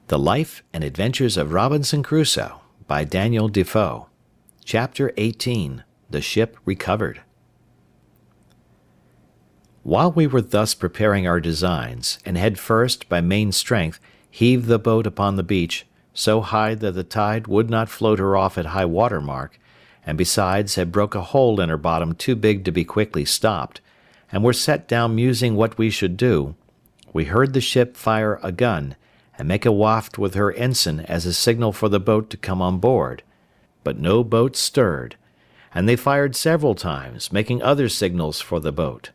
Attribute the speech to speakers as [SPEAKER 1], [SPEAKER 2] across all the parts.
[SPEAKER 1] The Life and Adventures of Robinson Crusoe by Daniel Defoe. Chapter 18. The Ship Recovered. While we were thus preparing our designs, and had first, by main strength, heaved the boat upon the beach, so high that the tide would not float her off at high water mark, and besides had broke a hole in her bottom too big to be quickly stopped, and were set down musing what we should do, we heard the ship fire a gun, and make a waft with her ensign as a signal for the boat to come on board. But no boat stirred, and they fired several times, making other signals for the boat.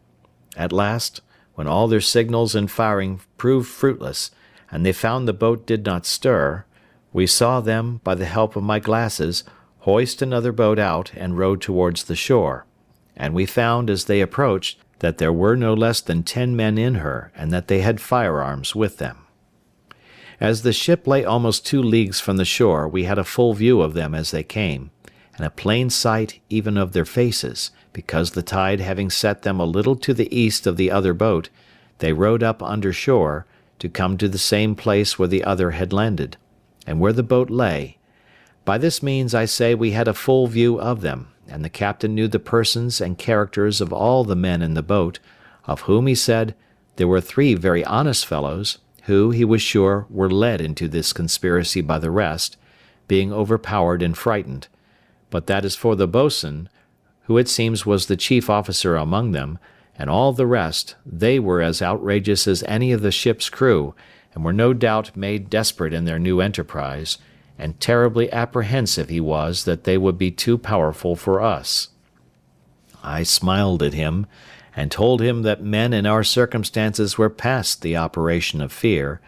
[SPEAKER 1] At last, when all their signals and firing proved fruitless, and they found the boat did not stir, we saw them, by the help of my glasses, hoist another boat out and row towards the shore, and we found, as they approached, that there were no less than 10 men in her, and that they had firearms with them. As the ship lay almost 2 leagues from the shore, we had a full view of them as they came, and a plain sight even of their faces, because the tide having set them a little to the east of the other boat, they rowed up under shore, to come to the same place where the other had landed, and where the boat lay. By this means, I say, we had a full view of them, and the captain knew the persons and characters of all the men in the boat, of whom he said, there were 3 very honest fellows, who, he was sure, were led into this conspiracy by the rest, being overpowered and frightened; but that as for the boatswain, who it seems was the chief officer among them, and all the rest, they were as outrageous as any of the ship's crew, and were no doubt made desperate in their new enterprise, and terribly apprehensive he was that they would be too powerful for us. I smiled at him, and told him that men in our circumstances were past the operation of fear,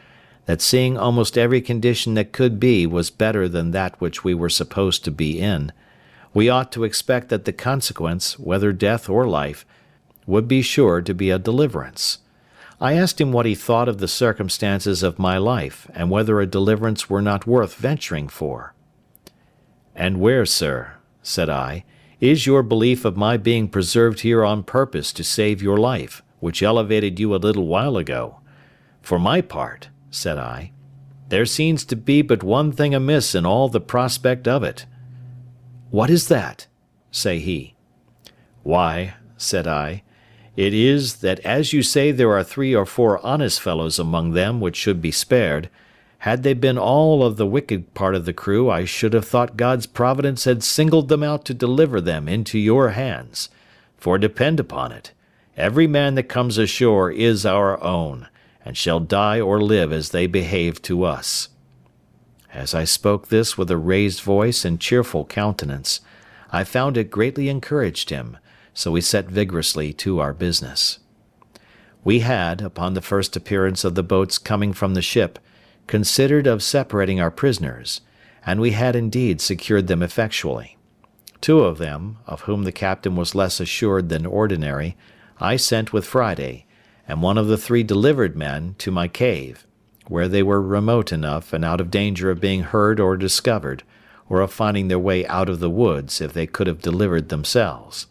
[SPEAKER 1] that seeing almost every condition that could be was better than that which we were supposed to be in, we ought to expect that the consequence, whether death or life, would be sure to be a deliverance. I asked him what he thought of the circumstances of my life, and whether a deliverance were not worth venturing for. "And where, sir," said I, "is your belief of my being preserved here on purpose to save your life, which elevated you a little while ago? For my part," said I, "there seems to be but one thing amiss in all the prospect of it." "What is that?" say he. "Why," said I, "it is, that as you say there are 3 or 4 honest fellows among them which should be spared, had they been all of the wicked part of the crew, I should have thought God's providence had singled them out to deliver them into your hands; for depend upon it, every man that comes ashore is our own, and shall die or live as they behave to us." As I spoke this with a raised voice and cheerful countenance, I found it greatly encouraged him, so we set vigorously to our business. We had, upon the first appearance of the boats coming from the ship, considered of separating our prisoners, and we had indeed secured them effectually. 2 of them, of whom the captain was less assured than ordinary, I sent with Friday, and 1 of the 3 delivered men to my cave, where they were remote enough and out of danger of being heard or discovered, or of finding their way out of the woods if they could have delivered themselves.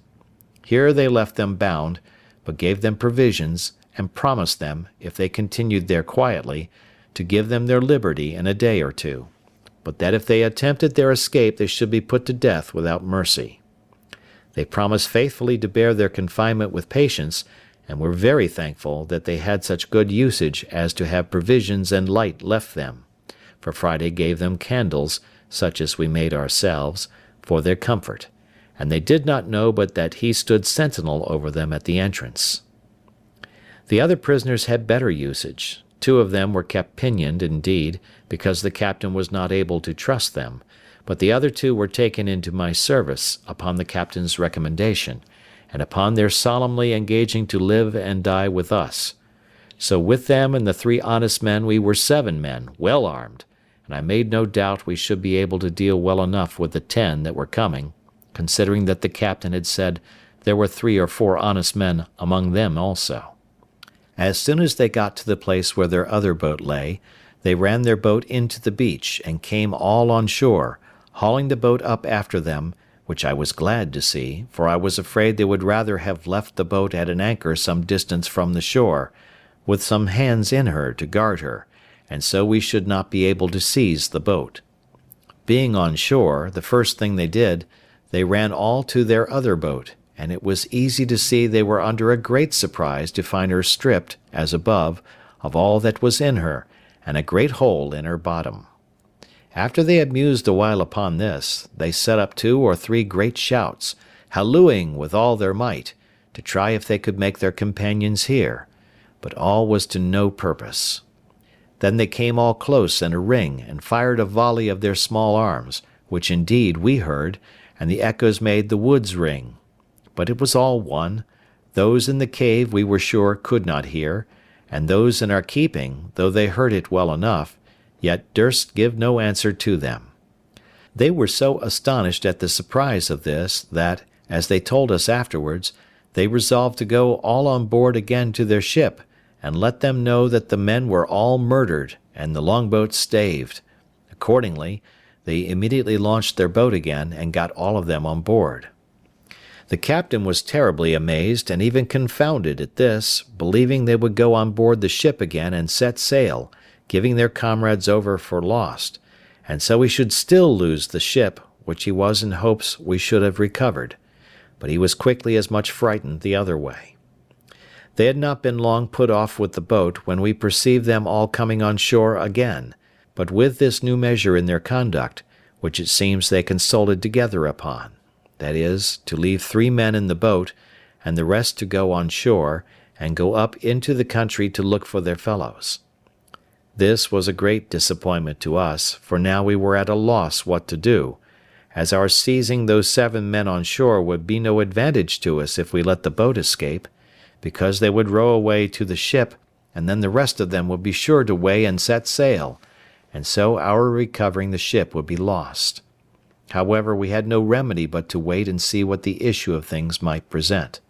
[SPEAKER 1] Here they left them bound, but gave them provisions, and promised them, if they continued there quietly, to give them their liberty in a day or 2, but that if they attempted their escape they should be put to death without mercy. They promised faithfully to bear their confinement with patience, and were very thankful that they had such good usage as to have provisions and light left them, for Friday gave them candles, such as we made ourselves, for their comfort, and they did not know but that he stood sentinel over them at the entrance. The other prisoners had better usage. 2 of them were kept pinioned, indeed, because the captain was not able to trust them, but the other 2 were taken into my service, upon the captain's recommendation, and upon their solemnly engaging to live and die with us. So with them and the 3 honest men we were 7 men, well armed, and I made no doubt we should be able to deal well enough with the 10 that were coming, considering that the captain had said there were 3 or 4 honest men among them also. As soon as they got to the place where their other boat lay, they ran their boat into the beach, and came all on shore, hauling the boat up after them, which I was glad to see, for I was afraid they would rather have left the boat at an anchor some distance from the shore, with some hands in her to guard her, and so we should not be able to seize the boat. Being on shore, the first thing they did, they ran all to their other boat, and it was easy to see they were under a great surprise to find her stripped, as above, of all that was in her, and a great hole in her bottom. After they had mused a while upon this, they set up 2 or 3 great shouts, hallooing with all their might, to try if they could make their companions hear, but all was to no purpose. Then they came all close in a ring, and fired a volley of their small arms, which indeed we heard, and the echoes made the woods ring. But it was all one. Those in the cave we were sure could not hear, and those in our keeping, though they heard it well enough, yet durst give no answer to them. They were so astonished at the surprise of this, that, as they told us afterwards, they resolved to go all on board again to their ship, and let them know that the men were all murdered, and the longboat staved. Accordingly, they immediately launched their boat again, and got all of them on board. The captain was terribly amazed and even confounded at this, believing they would go on board the ship again and set sail, giving their comrades over for lost, and so we should still lose the ship, which he was in hopes we should have recovered, but he was quickly as much frightened the other way. They had not been long put off with the boat when we perceived them all coming on shore again, but with this new measure in their conduct, which it seems they consulted together upon, that is, to leave 3 men in the boat, and the rest to go on shore, and go up into the country to look for their fellows. This was a great disappointment to us, for now we were at a loss what to do, as our seizing those 7 men on shore would be no advantage to us if we let the boat escape, because they would row away to the ship, and then the rest of them would be sure to weigh and set sail, and so our recovering the ship would be lost. However, we had no remedy but to wait and see what the issue of things might present.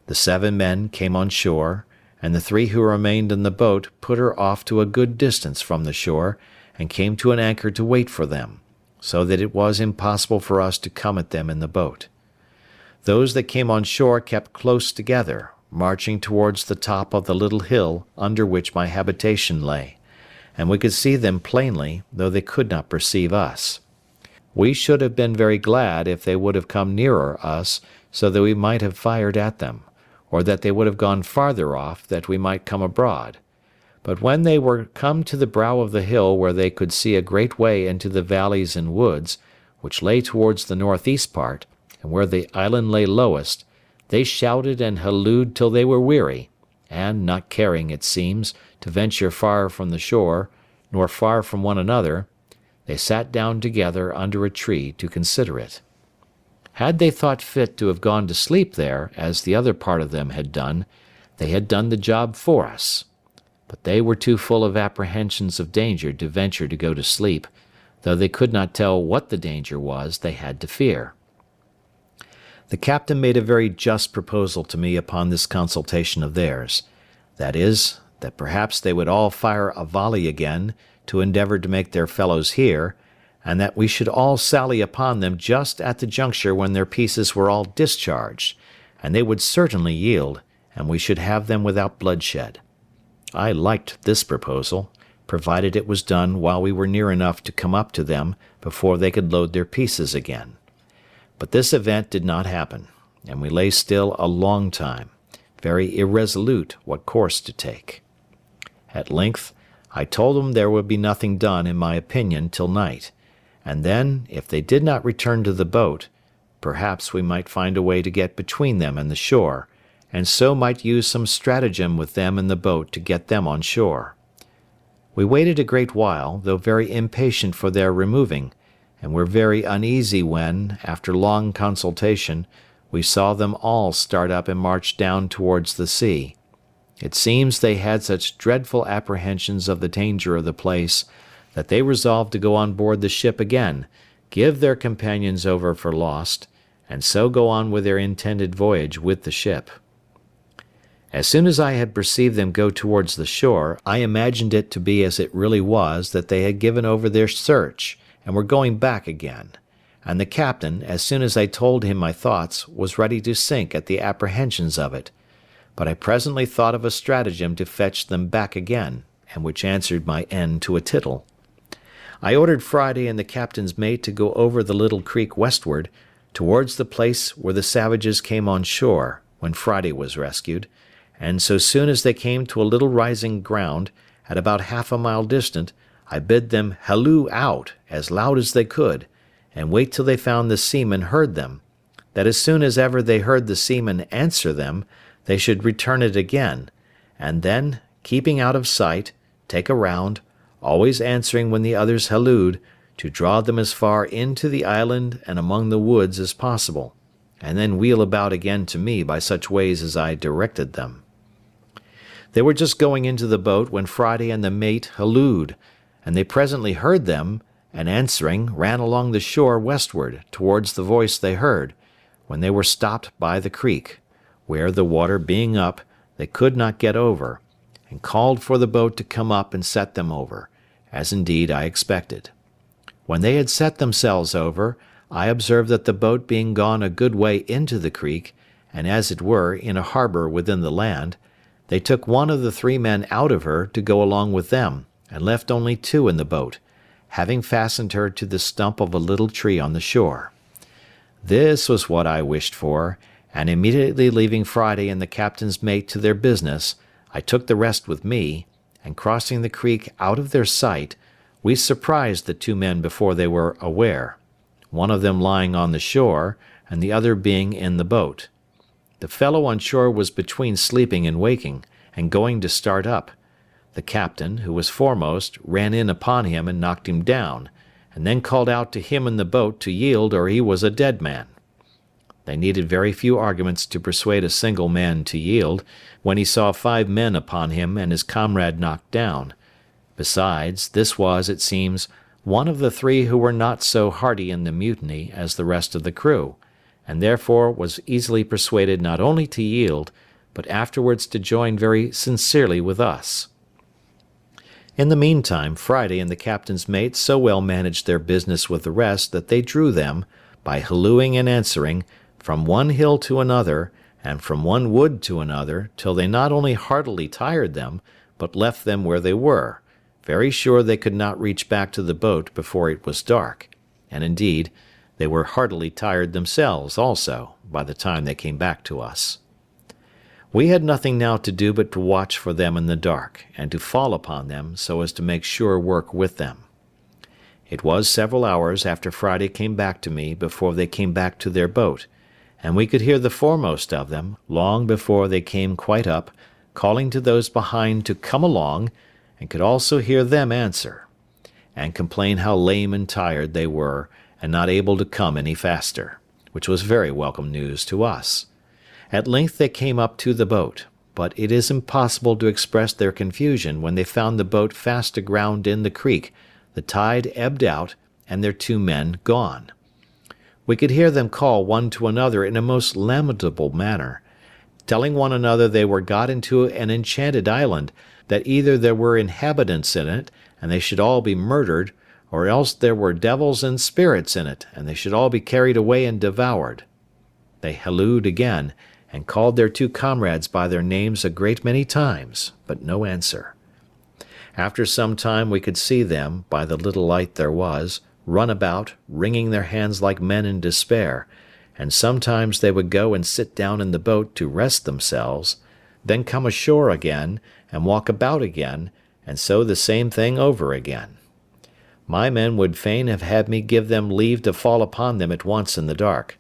[SPEAKER 1] The 7 men came on shore, and the 3 who remained in the boat put her off to a good distance from the shore, and came to an anchor to wait for them, so that it was impossible for us to come at them in the boat. Those that came on shore kept close together, marching towards the top of the little hill under which my habitation lay, and we could see them plainly, though they could not perceive us. We should have been very glad if they would have come nearer us, so that we might have fired at them, or that they would have gone farther off, that we might come abroad. But when they were come to the brow of the hill where they could see a great way into the valleys and woods, which lay towards the northeast part, and where the island lay lowest, they shouted and hallooed till they were weary, and, not caring, it seems, to venture far from the shore, nor far from one another, they sat down together under a tree to consider it. Had they thought fit to have gone to sleep there, as the other part of them had done, they had done the job for us. But they were too full of apprehensions of danger to venture to go to sleep, though they could not tell what the danger was they had to fear. The captain made a very just proposal to me upon this consultation of theirs, that is, that perhaps they would all fire a volley again, to endeavour to make their fellows hear, and that we should all sally upon them just at the juncture when their pieces were all discharged, and they would certainly yield, and we should have them without bloodshed. I liked this proposal, provided it was done while we were near enough to come up to them before they could load their pieces again. But this event did not happen, and we lay still a long time, very irresolute what course to take. At length, I told them there would be nothing done, in my opinion, till night, and then, if they did not return to the boat, perhaps we might find a way to get between them and the shore, and so might use some stratagem with them in the boat to get them on shore. We waited a great while, though very impatient for their removing, and were very uneasy when, after long consultation, we saw them all start up and march down towards the sea. It seems they had such dreadful apprehensions of the danger of the place, that they resolved to go on board the ship again, give their companions over for lost, and so go on with their intended voyage with the ship. As soon as I had perceived them go towards the shore, I imagined it to be as it really was, that they had given over their search, and were going back again, and the captain, as soon as I told him my thoughts, was ready to sink at the apprehensions of it. But I presently thought of a stratagem to fetch them back again, and which answered my end to a tittle. I ordered Friday and the captain's mate to go over the little creek westward, towards the place where the savages came on shore, when Friday was rescued, and so soon as they came to a little rising ground, at about half a mile distant, I bid them halloo out as loud as they could, and wait till they found the seamen heard them, that as soon as ever they heard the seamen answer them, they should return it again, and then, keeping out of sight, take a round, always answering when the others hallooed, to draw them as far into the island and among the woods as possible, and then wheel about again to me by such ways as I directed them. They were just going into the boat when Friday and the mate hallooed, and they presently heard them, and answering, ran along the shore westward, towards the voice they heard, when they were stopped by the creek, where, the water being up, they could not get over, and called for the boat to come up and set them over, as indeed I expected. When they had set themselves over, I observed that the boat being gone a good way into the creek, and as it were in a harbour within the land, they took one of the 3 men out of her to go along with them, and left only 2 in the boat, having fastened her to the stump of a little tree on the shore. This was what I wished for, and immediately leaving Friday and the captain's mate to their business, I took the rest with me, and crossing the creek out of their sight, we surprised the 2 men before they were aware, one of them lying on the shore, and the other being in the boat. The fellow on shore was between sleeping and waking, and going to start up. The captain, who was foremost, ran in upon him and knocked him down, and then called out to him in the boat to yield or he was a dead man. They needed very few arguments to persuade a single man to yield, when he saw 5 men upon him and his comrade knocked down. Besides, this was, it seems, one of the 3 who were not so hearty in the mutiny as the rest of the crew, and therefore was easily persuaded not only to yield, but afterwards to join very sincerely with us. In the meantime, Friday and the captain's mate so well managed their business with the rest that they drew them, by hallooing and answering, from one hill to another, and from one wood to another, till they not only heartily tired them, but left them where they were, very sure they could not reach back to the boat before it was dark, and indeed, they were heartily tired themselves also, by the time they came back to us. We had nothing now to do but to watch for them in the dark, and to fall upon them, so as to make sure work with them. It was several hours after Friday came back to me before they came back to their boat, and we could hear the foremost of them, long before they came quite up, calling to those behind to come along, and could also hear them answer, and complain how lame and tired they were, and not able to come any faster, which was very welcome news to us. At length they came up to the boat, but it is impossible to express their confusion when they found the boat fast aground in the creek, the tide ebbed out, and their 2 men gone. We could hear them call one to another in a most lamentable manner, telling one another they were got into an enchanted island, that either there were inhabitants in it, and they should all be murdered, or else there were devils and spirits in it, and they should all be carried away and devoured. They hallooed again, and called their 2 comrades by their names a great many times, but no answer. After some time we could see them, by the little light there was, run about, wringing their hands like men in despair, and sometimes they would go and sit down in the boat to rest themselves, then come ashore again, and walk about again, and so the same thing over again. My men would fain have had me give them leave to fall upon them at once in the dark,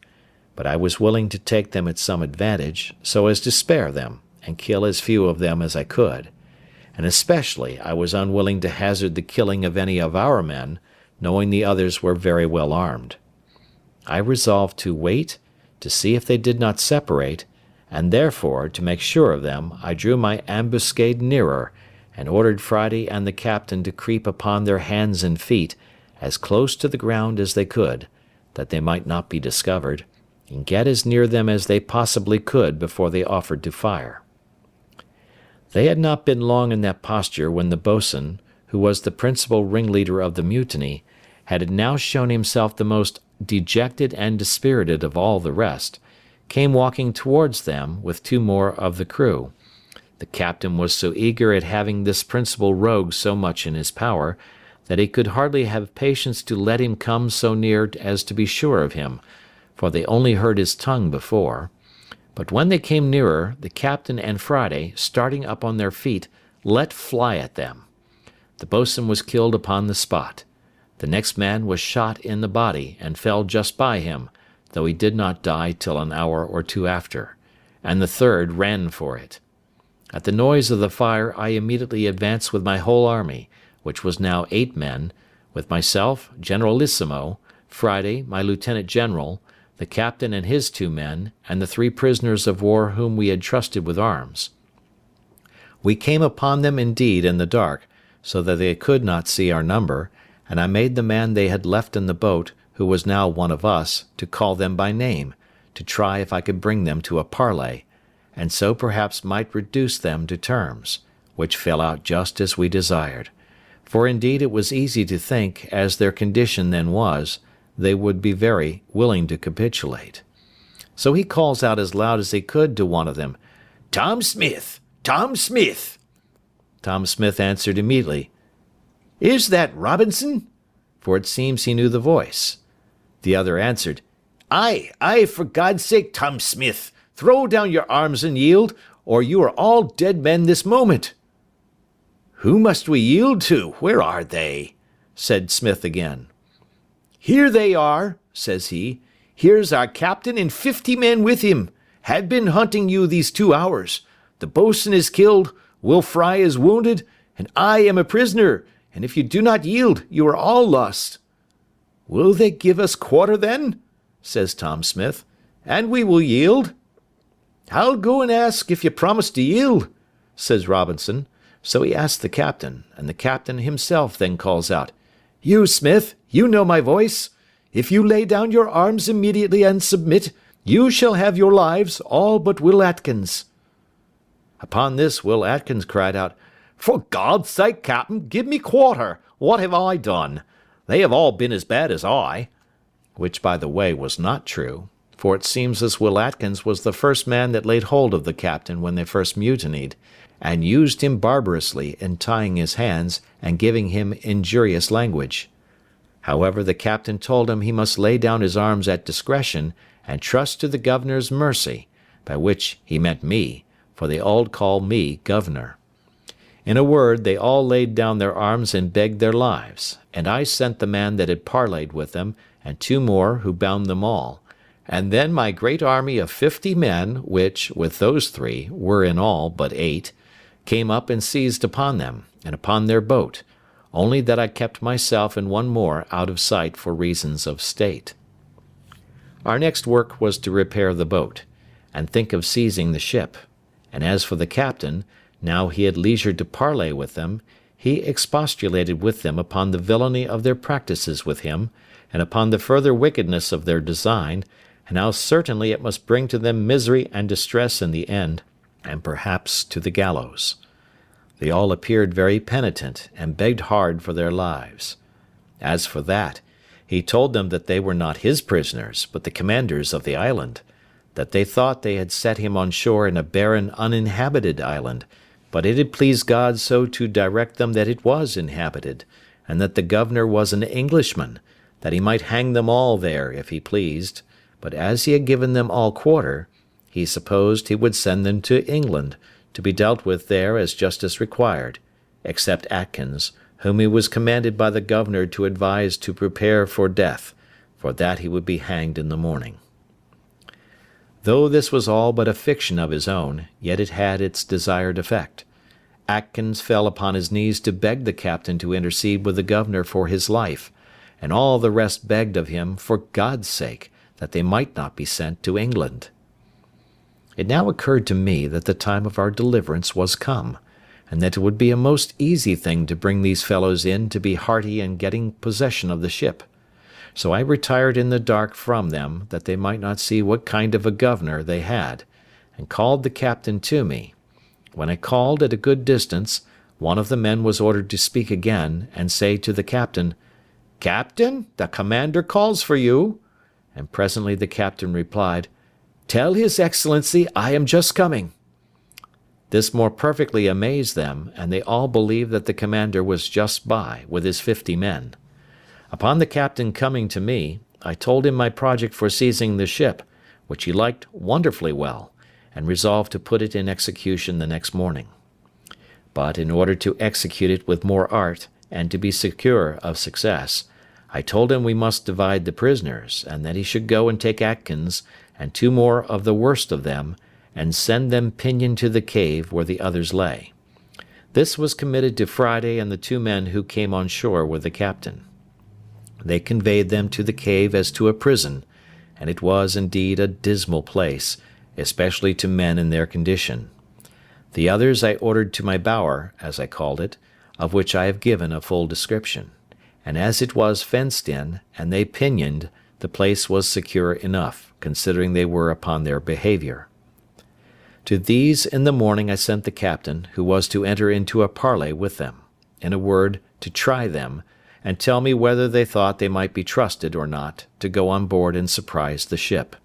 [SPEAKER 1] but I was willing to take them at some advantage, so as to spare them, and kill as few of them as I could, and especially I was unwilling to hazard the killing of any of our men, knowing the others were very well armed. I resolved to wait, to see if they did not separate, and therefore, to make sure of them, I drew my ambuscade nearer, and ordered Friday and the captain to creep upon their hands and feet, as close to the ground as they could, that they might not be discovered, and get as near them as they possibly could before they offered to fire. They had not been long in that posture when the boatswain, who was the principal ringleader of the mutiny, had now shown himself the most dejected and dispirited of all the rest, came walking towards them with 2 more of the crew, The captain was so eager at having this principal rogue so much in his power, that he could hardly have patience to let him come so near as to be sure of him, for they only heard his tongue before. But when they came nearer, the captain and Friday, starting up on their feet, let fly at them. The boatswain was killed upon the spot. The next man was shot in the body, and fell just by him, though he did not die till an hour or two after, and the third ran for it. At the noise of the fire I immediately advanced with my whole army, which was now 8 men, with myself, Generalissimo, Friday, my lieutenant general, the captain and his 2 men, and the 3 prisoners of war whom we had trusted with arms. We came upon them indeed in the dark, so that they could not see our number, and I made the man they had left in the boat, who was now one of us, to call them by name, to try if I could bring them to a parley, and so perhaps might reduce them to terms, which fell out just as we desired. For indeed it was easy to think, as their condition then was, they would be very willing to capitulate. So he calls out as loud as he could to one of them, "Tom Smith! Tom Smith!" Tom Smith answered immediately, "Is that Robinson?" For it seems he knew the voice. The other answered, "Aye, aye, for God's sake, Tom Smith, throw down your arms and yield, or you are all dead men this moment." "Who must we yield to? Where are they?" said Smith again. "Here they are," says he. "Here's our captain and 50 men with him. Had been hunting you these 2 hours. The boatswain is killed, Will Fry is wounded, and I am a prisoner, and if you do not yield, you are all lost." "Will they give us quarter then?" says Tom Smith, "and we will yield." "I'll go and ask if you promise to yield," says Robinson. So he asked the captain, and the captain himself then calls out, "You, Smith, you know my voice. If you lay down your arms immediately and submit, you shall have your lives, all but Will Atkins." Upon this Will Atkins cried out, "For God's sake, captain, give me quarter. What have I done? They have all been as bad as I." Which, by the way, was not true, for it seems this Will Atkins was the first man that laid hold of the captain when they first mutinied, and used him barbarously in tying his hands and giving him injurious language. However, the captain told him he must lay down his arms at discretion and trust to the governor's mercy, by which he meant me, for they all call me governor. In a word, they all laid down their arms and begged their lives, and I sent the man that had parleyed with them, and 2 more, who bound them all, and then my great army of 50 men, which, with those 3, were in all but 8, came up and seized upon them, and upon their boat, only that I kept myself and 1 more out of sight for reasons of state. Our next work was to repair the boat, and think of seizing the ship, and as for the captain, now he had leisure to parley with them, he expostulated with them upon the villainy of their practices with him, and upon the further wickedness of their design, and how certainly it must bring to them misery and distress in the end, and perhaps to the gallows. They all appeared very penitent, and begged hard for their lives. As for that, he told them that they were not his prisoners, but the commander's of the island, that they thought they had set him on shore in a barren, uninhabited island, but it had pleased God so to direct them that it was inhabited, and that the governor was an Englishman, that he might hang them all there if he pleased, but as he had given them all quarter, he supposed he would send them to England, to be dealt with there as justice required, except Atkins, whom he was commanded by the governor to advise to prepare for death, for that he would be hanged in the morning. Though this was all but a fiction of his own, yet it had its desired effect. Atkins fell upon his knees to beg the captain to intercede with the governor for his life, and all the rest begged of him, for God's sake, that they might not be sent to England. It now occurred to me that the time of our deliverance was come, and that it would be a most easy thing to bring these fellows in to be hearty in getting possession of the ship. So I retired in the dark from them, that they might not see what kind of a governor they had, and called the captain to me. When I called at a good distance, one of the men was ordered to speak again, and say to the captain, "Captain, the commander calls for you." And presently the captain replied, "Tell his excellency I am just coming." This more perfectly amazed them, and they all believed that the commander was just by, with his 50 men. Upon the captain coming to me, I told him my project for seizing the ship, which he liked wonderfully well, and resolved to put it in execution the next morning. But in order to execute it with more art, and to be secure of success, I told him we must divide the prisoners, and that he should go and take Atkins and 2 more of the worst of them, and send them pinioned to the cave where the others lay. This was committed to Friday and the 2 men who came on shore with the captain. They conveyed them to the cave as to a prison, and it was indeed a dismal place, especially to men in their condition. The others I ordered to my bower, as I called it, of which I have given a full description, and as it was fenced in, and they pinioned, the place was secure enough, considering they were upon their behaviour. To these in the morning I sent the captain, who was to enter into a parley with them, in a word, to try them, and tell me whether they thought they might be trusted or not to go on board and surprise the ship.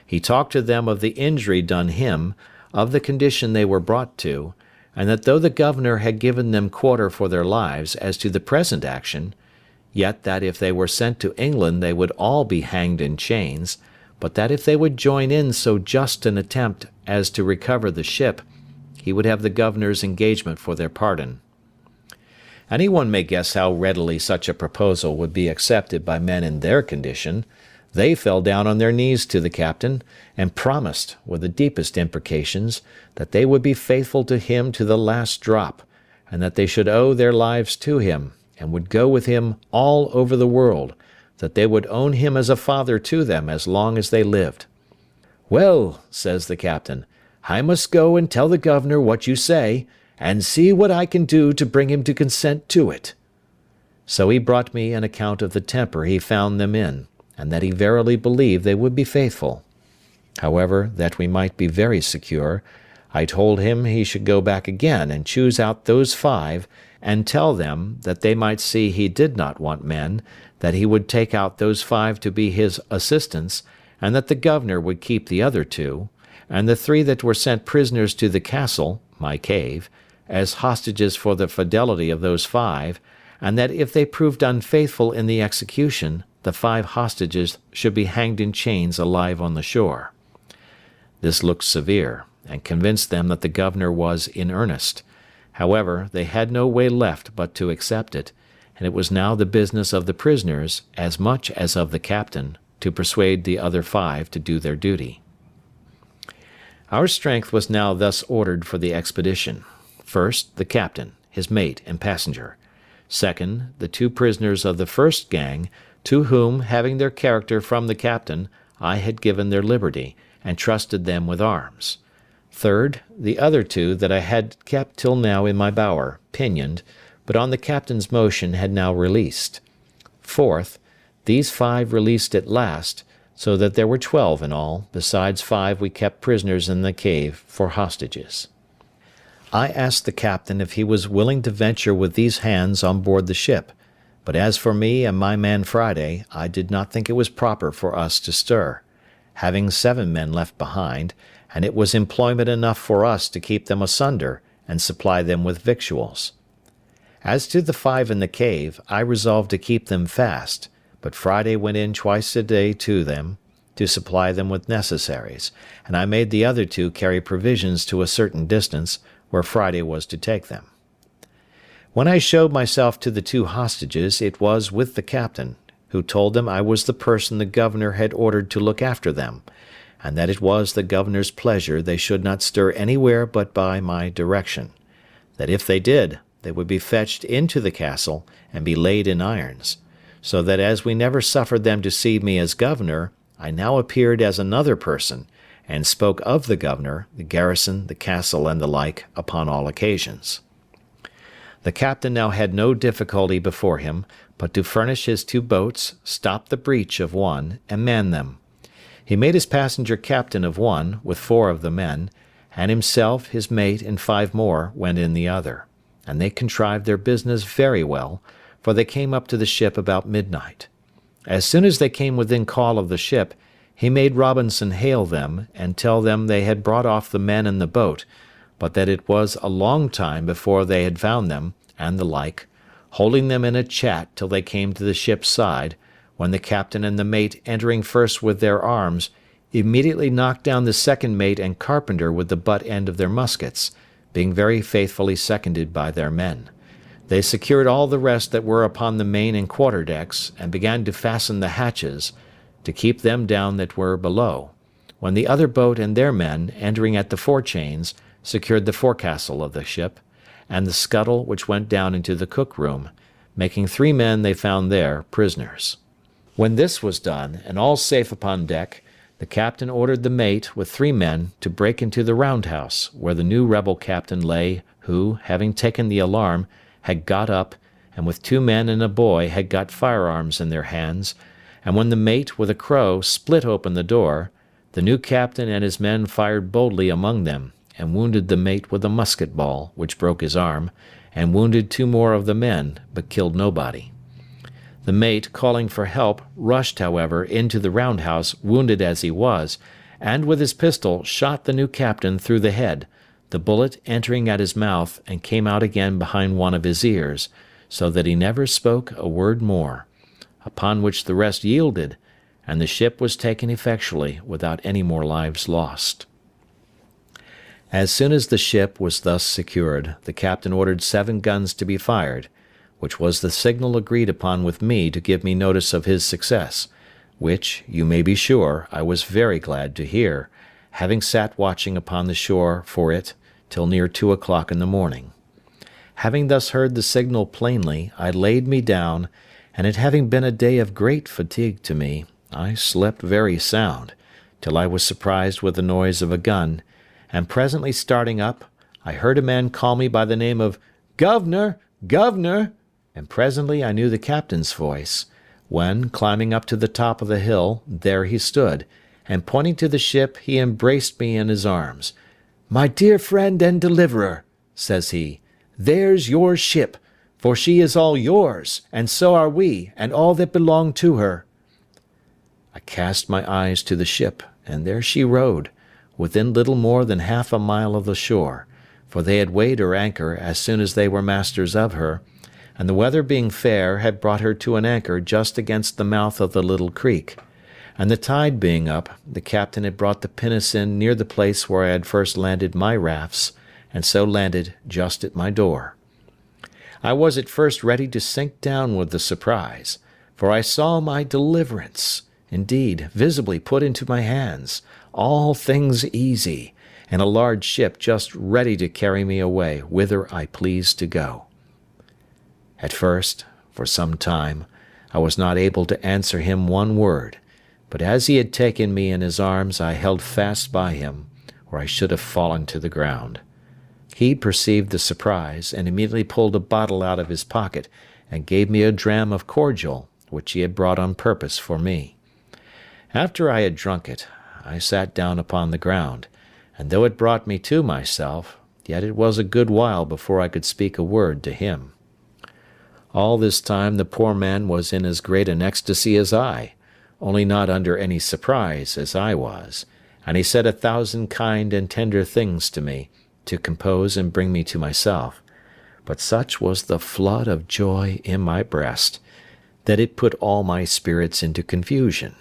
[SPEAKER 1] He talked to them of the injury done him, of the condition they were brought to, and that though the governor had given them quarter for their lives as to the present action, yet that if they were sent to England they would all be hanged in chains, but that if they would join in so just an attempt as to recover the ship, he would have the governor's engagement for their pardon. Any one may guess how readily such a proposal would be accepted by men in their condition. They fell down on their knees to the captain, and promised, with the deepest imprecations, that they would be faithful to him to the last drop, and that they should owe their lives to him, and would go with him all over the world, that they would own him as a father to them as long as they lived. "Well," says the captain, "I must go and tell the governor what you say, and see what I can do to bring him to consent to it." So he brought me an account of the temper he found them in, and that he verily believed they would be faithful. However, that we might be very secure, I told him he should go back again and choose out those 5, and tell them, that they might see he did not want men, that he would take out those 5 to be his assistants, and that the governor would keep the other 2, and the 3 that were sent prisoners to the castle, my cave, as hostages for the fidelity of those 5, and that if they proved unfaithful in the execution, the 5 hostages should be hanged in chains alive on the shore. This looked severe, and convinced them that the governor was in earnest. However, they had no way left but to accept it, and it was now the business of the prisoners, as much as of the captain, to persuade the other 5 to do their duty. Our strength was now thus ordered for the expedition. First, the captain, his mate, and passenger. Second, the 2 prisoners of the first gang, to whom, having their character from the captain, I had given their liberty, and trusted them with arms. Third, the other 2 that I had kept till now in my bower, pinioned, but on the captain's motion had now released. Fourth, these 5 released at last, so that there were 12 in all, besides 5 we kept prisoners in the cave for hostages. I asked the captain if he was willing to venture with these hands on board the ship, but as for me and my man Friday, I did not think it was proper for us to stir, having 7 men left behind, and it was employment enough for us to keep them asunder and supply them with victuals. As to the 5 in the cave, I resolved to keep them fast, but Friday went in twice a day to them, to supply them with necessaries, and I made the other 2 carry provisions to a certain distance, where Friday was to take them. When I showed myself to the 2 hostages, it was with the captain, who told them I was the person the governor had ordered to look after them, and that it was the governor's pleasure they should not stir anywhere but by my direction, that if they did, they would be fetched into the castle and be laid in irons, so that as we never suffered them to see me as governor, I now appeared as another person, and spoke of the governor, the garrison, the castle, and the like, upon all occasions. The captain now had no difficulty before him, but to furnish his 2 boats, stop the breach of one, and man them. He made his passenger captain of one, with 4 of the men, and himself, his mate, and 5 more went in the other, and they contrived their business very well, for they came up to the ship about midnight. As soon as they came within call of the ship, he made Robinson hail them, and tell them they had brought off the men in the boat, but that it was a long time before they had found them, and the like, holding them in a chat till they came to the ship's side, when the captain and the mate entering first with their arms, immediately knocked down the second mate and carpenter with the butt end of their muskets, being very faithfully seconded by their men. They secured all the rest that were upon the main and quarter decks, and began to fasten the hatches, to keep them down that were below, when the other boat and their men, entering at the forechains, secured the forecastle of the ship, and the scuttle which went down into the cook-room, making 3 men they found there prisoners. When this was done, and all safe upon deck, the captain ordered the mate, with 3 men, to break into the round-house, where the new rebel captain lay, who, having taken the alarm, had got up, and with 2 men and a boy had got firearms in their hands, and when the mate, with a crow, split open the door, the new captain and his men fired boldly among them, and wounded the mate with a musket-ball, which broke his arm, and wounded 2 more of the men, but killed nobody. The mate, calling for help, rushed, however, into the round-house, wounded as he was, and with his pistol shot the new captain through the head, the bullet entering at his mouth, and came out again behind one of his ears, so that he never spoke a word more, upon which the rest yielded, and the ship was taken effectually, without any more lives lost. As soon as the ship was thus secured, the captain ordered 7 guns to be fired, which was the signal agreed upon with me to give me notice of his success, which, you may be sure, I was very glad to hear, having sat watching upon the shore for it till near 2 o'clock in the morning. Having thus heard the signal plainly, I laid me down, and it having been a day of great fatigue to me, I slept very sound, till I was surprised with the noise of a gun, and presently starting up, I heard a man call me by the name of "Governor! Governor!" and presently I knew the captain's voice, when, climbing up to the top of the hill, there he stood, and pointing to the ship, he embraced me in his arms. "My dear friend and deliverer," says he, "there's your ship, for she is all yours, and so are we, and all that belong to her." I cast my eyes to the ship, and there she rode, within little more than half a mile of the shore, for they had weighed her anchor as soon as they were masters of her, and the weather being fair had brought her to an anchor just against the mouth of the little creek, and the tide being up, the captain had brought the pinnace in near the place where I had first landed my rafts, and so landed just at my door. I was at first ready to sink down with the surprise, for I saw my deliverance, indeed, visibly put into my hands, all things easy, and a large ship just ready to carry me away whither I pleased to go. At first, for some time, I was not able to answer him one word, but as he had taken me in his arms, I held fast by him, or I should have fallen to the ground. He perceived the surprise, and immediately pulled a bottle out of his pocket, and gave me a dram of cordial, which he had brought on purpose for me. After I had drunk it, I sat down upon the ground, and though it brought me to myself, yet it was a good while before I could speak a word to him. All this time the poor man was in as great an ecstasy as I, only not under any surprise as I was, and he said 1,000 kind and tender things to me, to compose and bring me to myself, but such was the flood of joy in my breast, that it put all my spirits into confusion.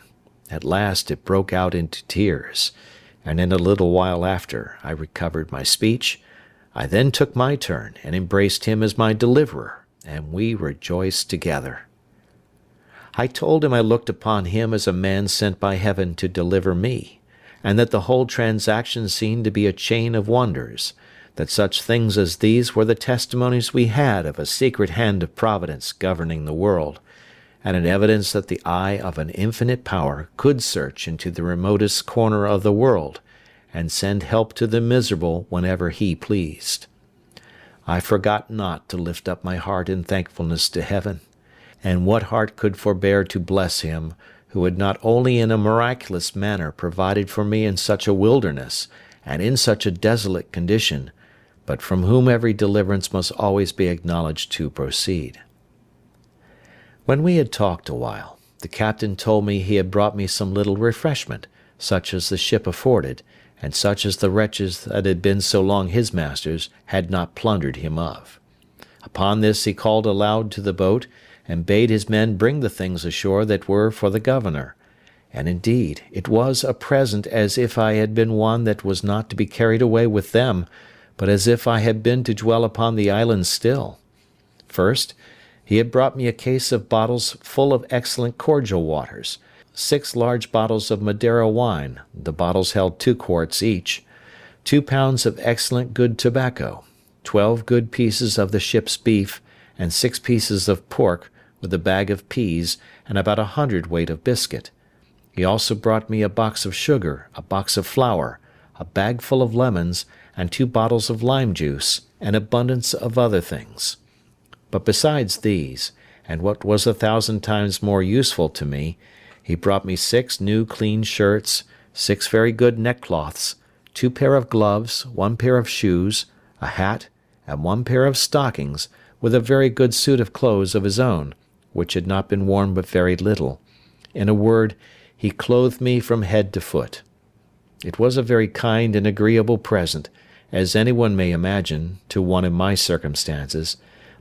[SPEAKER 1] At last it broke out into tears, and in a little while after I recovered my speech. I then took my turn, and embraced him as my deliverer, and we rejoiced together. I told him I looked upon him as a man sent by heaven to deliver me, and that the whole transaction seemed to be a chain of wonders, that such things as these were the testimonies we had of a secret hand of Providence governing the world, and an evidence that the eye of an infinite power could search into the remotest corner of the world, and send help to the miserable whenever he pleased. I forgot not to lift up my heart in thankfulness to heaven, and what heart could forbear to bless him, who had not only in a miraculous manner provided for me in such a wilderness, and in such a desolate condition, but from whom every deliverance must always be acknowledged to proceed. When we had talked a while, the captain told me he had brought me some little refreshment, such as the ship afforded, and such as the wretches that had been so long his masters had not plundered him of. Upon this he called aloud to the boat, and bade his men bring the things ashore that were for the governor. And indeed it was a present as if I had been one that was not to be carried away with them, but as if I had been to dwell upon the island still. First, he had brought me a case of bottles full of excellent cordial waters, 6 large bottles of Madeira wine, the bottles held 2 quarts each, 2 pounds of excellent good tobacco, 12 good pieces of the ship's beef, and 6 pieces of pork, with a bag of peas, and about 100 weight of biscuit. He also brought me a box of sugar, a box of flour, a bag full of lemons, and 2 bottles of lime juice, and abundance of other things. But besides these, and what was 1,000 times more useful to me, he brought me 6 new clean shirts, 6 very good neckcloths, 2 pair of gloves, 1 pair of shoes, a hat, and 1 pair of stockings, with a very good suit of clothes of his own, which had not been worn but very little. In a word, he clothed me from head to foot. It was a very kind and agreeable present, as anyone may imagine, to one in my circumstances,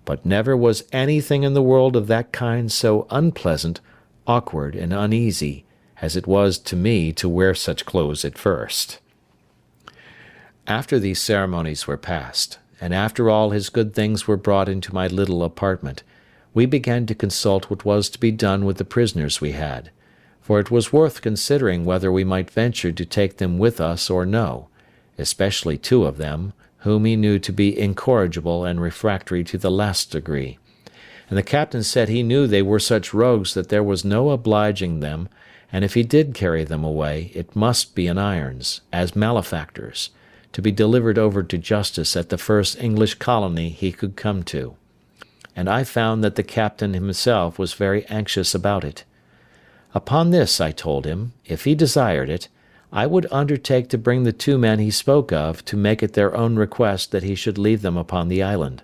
[SPEAKER 1] but never was anything in the world of that kind so unpleasant, awkward, and uneasy, as it was to me to wear such clothes at first. After these ceremonies were past, and after all his good things were brought into my little apartment, we began to consult what was to be done with the prisoners we had, for it was worth considering whether we might venture to take them with us or no, especially 2 of them, whom he knew to be incorrigible and refractory to the last degree. And the captain said he knew they were such rogues that there was no obliging them, and if he did carry them away, it must be in irons, as malefactors, to be delivered over to justice at the first English colony he could come to. And I found that the captain himself was very anxious about it. Upon this, I told him, if he desired it, I would undertake to bring the 2 men he spoke of to make it their own request that he should leave them upon the island.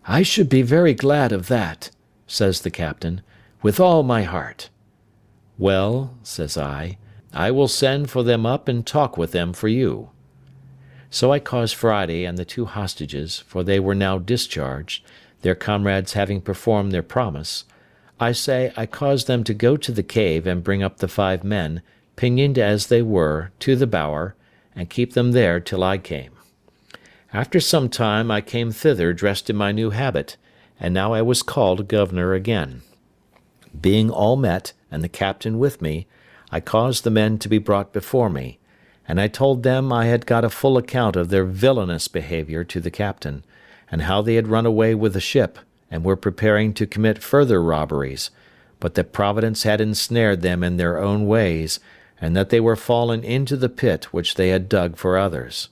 [SPEAKER 1] "I should be very glad of that," says the captain, "with all my heart." "Well," says I will send for them up and talk with them for you." So I caused Friday and the 2 hostages, for they were now discharged, their comrades having performed their promise, I caused them to go to the cave and bring up the 5 men, pinioned as they were, to the bower, and keep them there till I came. After some time I came thither dressed in my new habit, and now I was called governor again. Being all met, and the captain with me, I caused the men to be brought before me, and I told them I had got a full account of their villainous behaviour to the captain, and how they had run away with the ship, and were preparing to commit further robberies, but that Providence had ensnared them in their own ways, and that they were fallen into the pit which they had dug for others.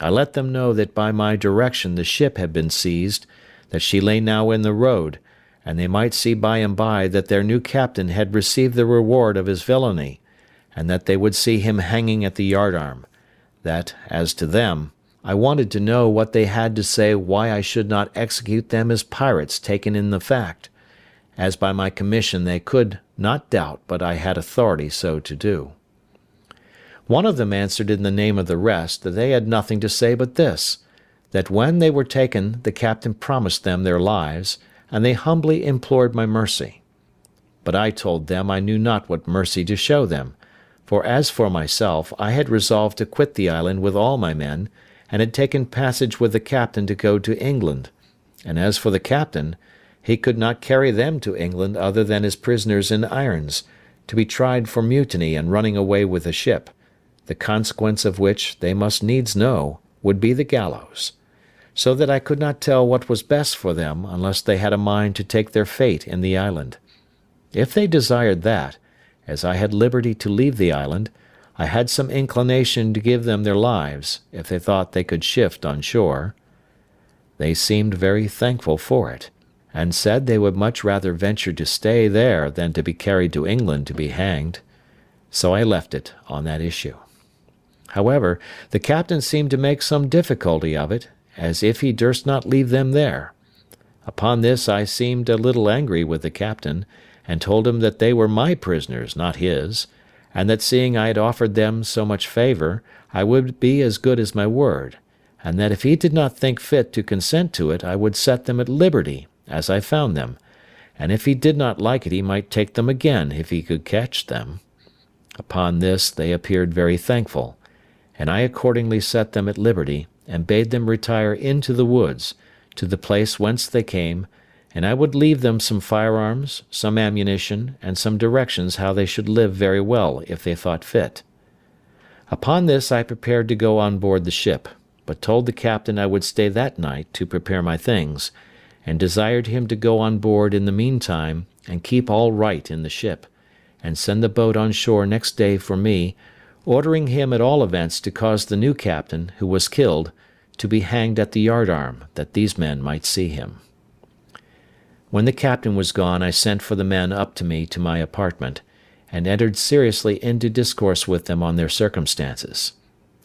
[SPEAKER 1] I let them know that by my direction the ship had been seized, that she lay now in the road, and they might see by and by that their new captain had received the reward of his villainy, and that they would see him hanging at the yardarm, that, as to them, I wanted to know what they had to say why I should not execute them as pirates taken in the fact, as by my commission they could not doubt but I had authority so to do. One of them answered in the name of the rest that they had nothing to say but this, that when they were taken the captain promised them their lives, and they humbly implored my mercy. But I told them I knew not what mercy to show them, for as for myself, I had resolved to quit the island with all my men, and had taken passage with the captain to go to England, and as for the captain, he could not carry them to England other than as prisoners in irons, to be tried for mutiny and running away with the ship, the consequence of which, they must needs know, would be the gallows, so that I could not tell what was best for them unless they had a mind to take their fate in the island. If they desired that, as I had liberty to leave the island, I had some inclination to give them their lives, if they thought they could shift on shore. They seemed very thankful for it, and said they would much rather venture to stay there than to be carried to England to be hanged. So I left it on that issue. However, the captain seemed to make some difficulty of it, as if he durst not leave them there. Upon this I seemed a little angry with the captain, and told him that they were my prisoners, not his, and that seeing I had offered them so much favour, I would be as good as my word, and that if he did not think fit to consent to it, I would set them at liberty, as I found them, and if he did not like it he might take them again if he could catch them. Upon this they appeared very thankful, and I accordingly set them at liberty, and bade them retire into the woods, to the place whence they came, and I would leave them some firearms, some ammunition, and some directions how they should live very well if they thought fit. Upon this I prepared to go on board the ship, but told the captain I would stay that night to prepare my things, and desired him to go on board in the meantime, and keep all right in the ship, and send the boat on shore next day for me, ordering him at all events to cause the new captain, who was killed, to be hanged at the yardarm, that these men might see him. When the captain was gone, I sent for the men up to me to my apartment, and entered seriously into discourse with them on their circumstances.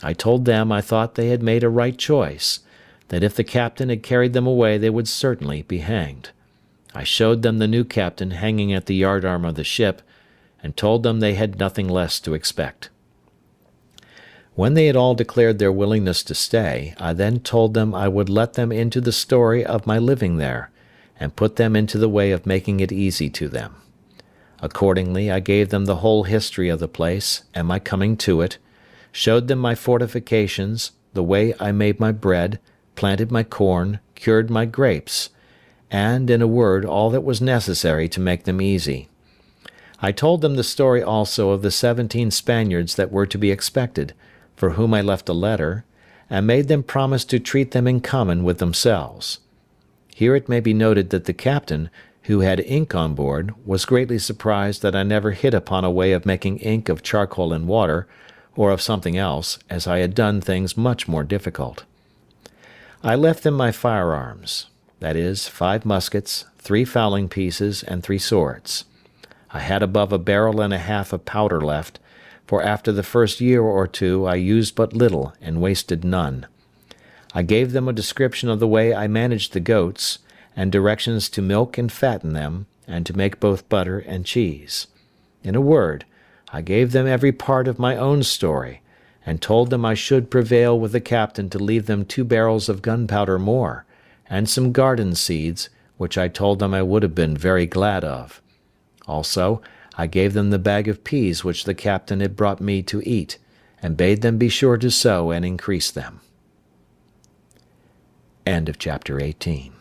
[SPEAKER 1] I told them I thought they had made a right choice, that if the captain had carried them away they would certainly be hanged. I showed them the new captain hanging at the yardarm of the ship, and told them they had nothing less to expect. When they had all declared their willingness to stay, I then told them I would let them into the story of my living there, and put them into the way of making it easy to them. Accordingly, I gave them the whole history of the place, and my coming to it, showed them my fortifications, the way I made my bread, planted my corn, cured my grapes, and, in a word, all that was necessary to make them easy. I told them the story also of the 17 Spaniards that were to be expected, for whom I left a letter, and made them promise to treat them in common with themselves. Here it may be noted that the captain, who had ink on board, was greatly surprised that I never hit upon a way of making ink of charcoal and water, or of something else, as I had done things much more difficult. I left them my firearms, that is, 5 muskets, 3 fowling pieces, and 3 swords. I had above a barrel and a half of powder left, for after the first year or two I used but little and wasted none. I gave them a description of the way I managed the goats, and directions to milk and fatten them, and to make both butter and cheese. In a word, I gave them every part of my own story, and told them I should prevail with the captain to leave them 2 barrels of gunpowder more, and some garden seeds, which I told them I would have been very glad of. Also, I gave them the bag of peas which the captain had brought me to eat, and bade them be sure to sow and increase them. End of chapter 18.